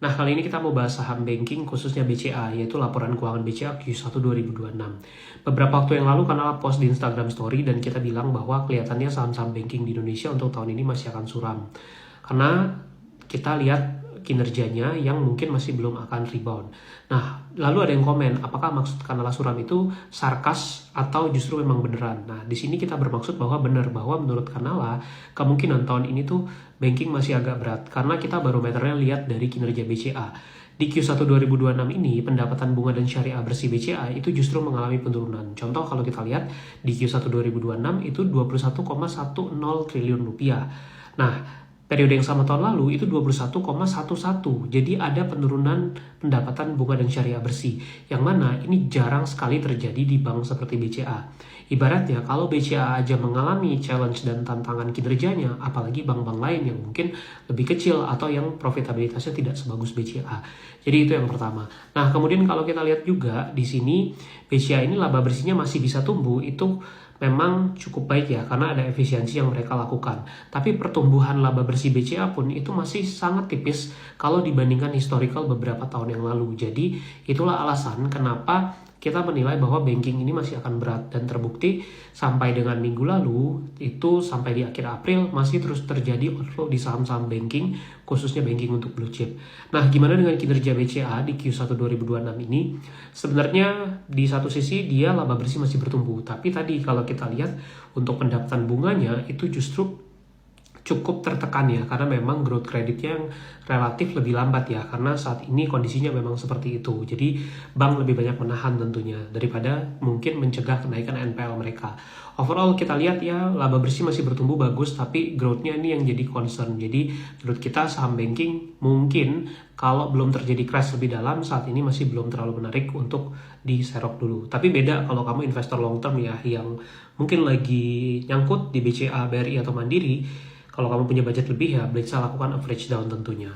Nah, kali ini kita mau bahas saham banking khususnya BCA, yaitu laporan keuangan BCA Q1 2026. Beberapa waktu yang lalu kanal post di Instagram Story dan kita bilang bahwa kelihatannya saham-saham banking di Indonesia untuk tahun ini masih akan suram. Karena kita lihat kinerjanya yang mungkin masih belum akan rebound. Nah, lalu ada yang komen, apakah maksud kanal suram itu sarkas atau justru memang beneran? Nah, di sini kita bermaksud bahwa benar, bahwa menurut Kanala kemungkinan tahun ini tuh banking masih agak berat karena kita barometernya lihat dari kinerja BCA. Di Q1 2026 ini, pendapatan bunga dan syariah bersih BCA itu justru mengalami penurunan. Contoh kalau kita lihat di Q1 2026 itu 21,10 triliun rupiah. Nah, periode yang sama tahun lalu itu 21,11. Jadi ada penurunan pendapatan bunga dan syariah bersih. Yang mana ini jarang sekali terjadi di bank seperti BCA. Ibaratnya kalau BCA aja mengalami challenge dan tantangan kinerjanya, apalagi bank-bank lain yang mungkin lebih kecil atau yang profitabilitasnya tidak sebagus BCA. Jadi itu yang pertama. Nah, kemudian kalau kita lihat juga di sini BCA ini laba bersihnya masih bisa tumbuh, itu memang cukup baik ya karena ada efisiensi yang mereka lakukan. Tapi pertumbuhan laba bersih BCA pun itu masih sangat tipis kalau dibandingkan historical beberapa tahun yang lalu. Jadi itulah alasan kenapa kita menilai bahwa banking ini masih akan berat, dan terbukti sampai dengan minggu lalu itu sampai di akhir April masih terus terjadi outflow di saham-saham banking, khususnya banking untuk blue chip. Nah, gimana dengan kinerja BCA di Q1 2026 ini? Sebenarnya di satu sisi dia laba bersih masih bertumbuh, tapi tadi kalau kita lihat untuk pendapatan bunganya itu justru cukup tertekan ya, karena memang growth kreditnya yang relatif lebih lambat ya, karena saat ini kondisinya memang seperti itu. Jadi bank lebih banyak menahan tentunya daripada mungkin mencegah kenaikan NPL mereka. Overall kita lihat ya laba bersih masih bertumbuh bagus, tapi growth-nya ini yang jadi concern. Jadi menurut kita saham banking mungkin kalau belum terjadi crash lebih dalam saat ini masih belum terlalu menarik untuk diserok dulu. Tapi beda kalau kamu investor long term ya, yang mungkin lagi nyangkut di BCA, BRI atau Mandiri. Kalau kamu punya budget lebih ya, bisa lakukan average down tentunya.